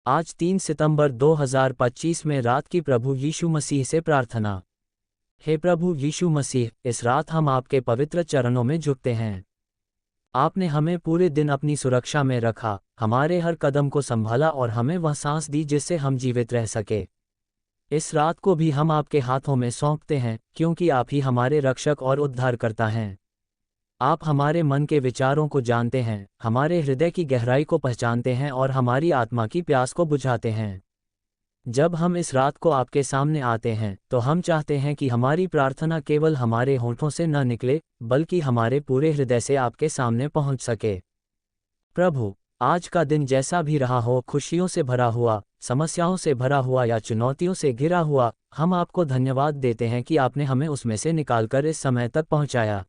आज 3 सितंबर 2025 में रात की प्रभु यीशु मसीह से प्रार्थना। हे प्रभु यीशु मसीह, इस रात हम आपके पवित्र चरणों में झुकते हैं। आपने हमें पूरे दिन अपनी सुरक्षा में रखा, हमारे हर कदम को संभाला और हमें वह सांस दी जिससे हम जीवित रह सके। इस रात को भी हम आपके हाथों में सौंपते हैं, क्योंकि आप ही हमारे रक्षक और उद्धारकर्ता हैं। आप हमारे मन के विचारों को जानते हैं, हमारे हृदय की गहराई को पहचानते हैं और हमारी आत्मा की प्यास को बुझाते हैं। जब हम इस रात को आपके सामने आते हैं तो हम चाहते हैं कि हमारी प्रार्थना केवल हमारे होठों से न निकले, बल्कि हमारे पूरे हृदय से आपके सामने पहुंच सके। प्रभु, आज का दिन जैसा भी रहा हो, खुशियों से भरा हुआ, समस्याओं से भरा हुआ या चुनौतियों से घिरा हुआ, हम आपको धन्यवाद देते हैं कि आपने हमें उसमें से निकालकर इस समय तक पहुंचाया।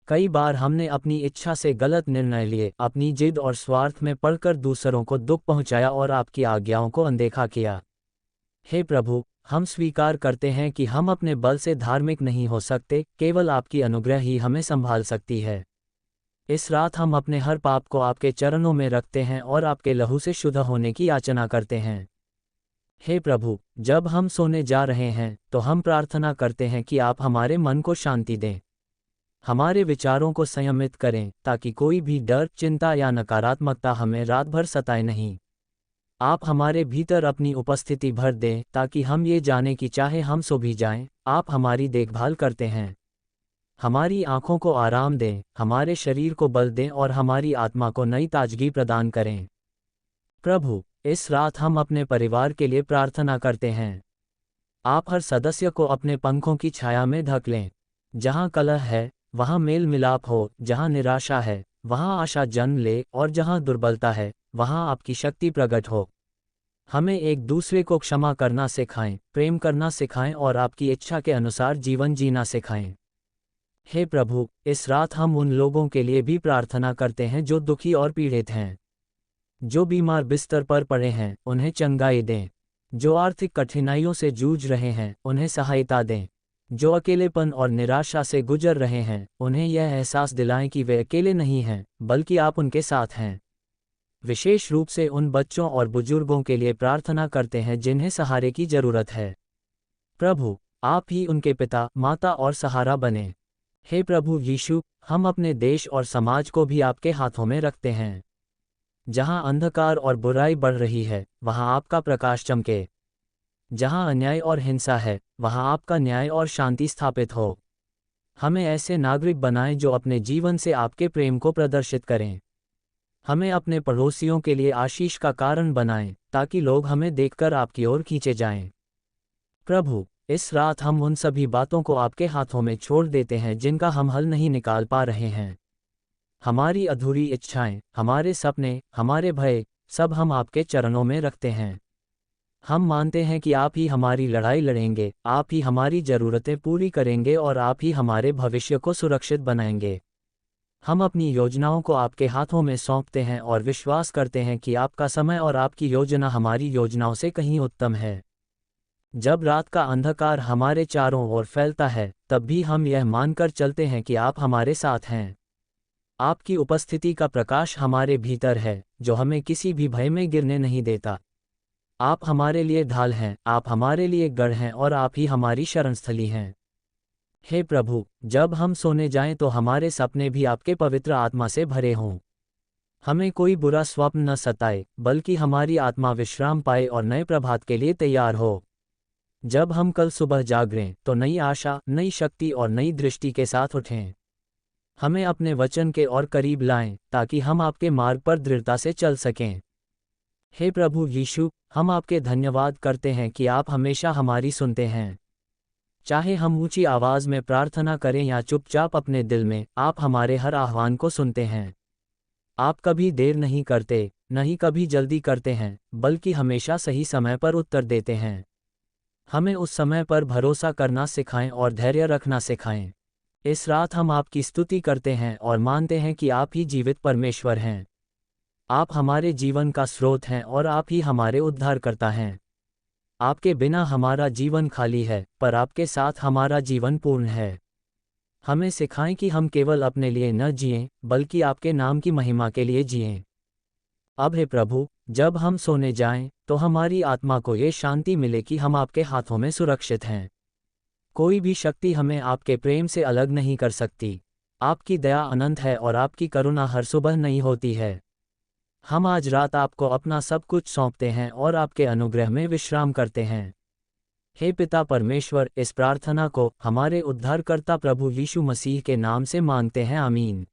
कई बार हमने अपनी इच्छा से गलत निर्णय लिए, अपनी जिद और स्वार्थ में पड़कर दूसरों को दुख पहुंचाया और आपकी आज्ञाओं को अनदेखा किया। हे प्रभु, हम स्वीकार करते हैं कि हम अपने बल से धार्मिक नहीं हो सकते, केवल आपकी अनुग्रह ही हमें संभाल सकती है। इस रात हम अपने हर पाप को आपके चरणों में रखते हैं और आपके लहू से शुद्ध होने की याचना करते हैं। हे प्रभु, जब हम सोने जा रहे हैं तो हम प्रार्थना करते हैं कि आप हमारे मन को शांति दें, हमारे विचारों को संयमित करें, ताकि कोई भी डर, चिंता या नकारात्मकता हमें रात भर सताए नहीं। आप हमारे भीतर अपनी उपस्थिति भर दें, ताकि हम ये जानें कि चाहे हम सो भी जाएं, आप हमारी देखभाल करते हैं। हमारी आंखों को आराम दें, हमारे शरीर को बल दें और हमारी आत्मा को नई ताजगी प्रदान करें। प्रभु, इस रात हम अपने परिवार के लिए प्रार्थना करते हैं। आप हर सदस्य को अपने पंखों की छाया में ढक लें। जहाँ कलह है वहाँ मेल मिलाप हो, जहाँ निराशा है वहाँ आशा जन्म ले और जहाँ दुर्बलता है वहाँ आपकी शक्ति प्रकट हो। हमें एक दूसरे को क्षमा करना सिखाएं, प्रेम करना सिखाएं और आपकी इच्छा के अनुसार जीवन जीना सिखाएं। हे प्रभु, इस रात हम उन लोगों के लिए भी प्रार्थना करते हैं जो दुखी और पीड़ित हैं, जो बीमार बिस्तर पर पड़े हैं, उन्हें चंगाई दें। जो आर्थिक कठिनाइयों से जूझ रहे हैं, उन्हें सहायता दें। जो अकेलेपन और निराशा से गुजर रहे हैं, उन्हें यह एहसास दिलाएं कि वे अकेले नहीं हैं, बल्कि आप उनके साथ हैं। विशेष रूप से उन बच्चों और बुजुर्गों के लिए प्रार्थना करते हैं जिन्हें सहारे की जरूरत है। प्रभु, आप ही उनके पिता, माता और सहारा बने। हे प्रभु यीशु, हम अपने देश और समाज को भी आपके हाथों में रखते हैं। जहां अंधकार और बुराई बढ़ रही है, वहां आपका प्रकाश चमके। जहां अन्याय और हिंसा है, वहां आपका न्याय और शांति स्थापित हो। हमें ऐसे नागरिक बनाएं जो अपने जीवन से आपके प्रेम को प्रदर्शित करें। हमें अपने पड़ोसियों के लिए आशीष का कारण बनाएं, ताकि लोग हमें देखकर आपकी ओर खींचे जाएं। प्रभु, इस रात हम उन सभी बातों को आपके हाथों में छोड़ देते हैं जिनका हम हल नहीं निकाल पा रहे हैं। हमारी अधूरी इच्छाएं, हमारे सपने, हमारे भय, सब हम आपके चरणों में रखते हैं। हम मानते हैं कि आप ही हमारी लड़ाई लड़ेंगे, आप ही हमारी ज़रूरतें पूरी करेंगे और आप ही हमारे भविष्य को सुरक्षित बनाएंगे। हम अपनी योजनाओं को आपके हाथों में सौंपते हैं और विश्वास करते हैं कि आपका समय और आपकी योजना हमारी योजनाओं से कहीं उत्तम है। जब रात का अंधकार हमारे चारों ओर फैलता है, तब भी हम यह मानकर चलते हैं कि आप हमारे साथ हैं। आपकी उपस्थिति का प्रकाश हमारे भीतर है, जो हमें किसी भी भय में गिरने नहीं देता। आप हमारे लिए ढाल हैं, आप हमारे लिए गढ़ हैं और आप ही हमारी शरणस्थली हैं। हे प्रभु, जब हम सोने जाएं तो हमारे सपने भी आपके पवित्र आत्मा से भरे हों। हमें कोई बुरा स्वप्न न सताए, बल्कि हमारी आत्मा विश्राम पाए और नए प्रभात के लिए तैयार हो। जब हम कल सुबह जागें तो नई आशा, नई शक्ति और नई दृष्टि के साथ उठें। हमें अपने वचन के और करीब लाएं, ताकि हम आपके मार्ग पर दृढ़ता से चल सकें। हे प्रभु यीशु, हम आपके धन्यवाद करते हैं कि आप हमेशा हमारी सुनते हैं। चाहे हम ऊंची आवाज़ में प्रार्थना करें या चुपचाप अपने दिल में, आप हमारे हर आह्वान को सुनते हैं। आप कभी देर नहीं करते, न ही कभी जल्दी करते हैं, बल्कि हमेशा सही समय पर उत्तर देते हैं। हमें उस समय पर भरोसा करना सिखाएं और धैर्य रखना सिखाएं। इस रात हम आपकी स्तुति करते हैं और मानते हैं कि आप ही जीवित परमेश्वर हैं। आप हमारे जीवन का स्रोत हैं और आप ही हमारे उद्धारकर्ता हैं। आपके बिना हमारा जीवन खाली है, पर आपके साथ हमारा जीवन पूर्ण है। हमें सिखाएं कि हम केवल अपने लिए न जिएं, बल्कि आपके नाम की महिमा के लिए जिएं। अब हे प्रभु, जब हम सोने जाएं, तो हमारी आत्मा को ये शांति मिले कि हम आपके हाथों में सुरक्षित हैं। कोई भी शक्ति हमें आपके प्रेम से अलग नहीं कर सकती। आपकी दया अनंत है और आपकी करुणा हर सुबह नई होती है। हम आज रात आपको अपना सब कुछ सौंपते हैं और आपके अनुग्रह में विश्राम करते हैं। हे पिता परमेश्वर, इस प्रार्थना को हमारे उद्धारकर्ता प्रभु यीशु मसीह के नाम से मांगते हैं, आमीन।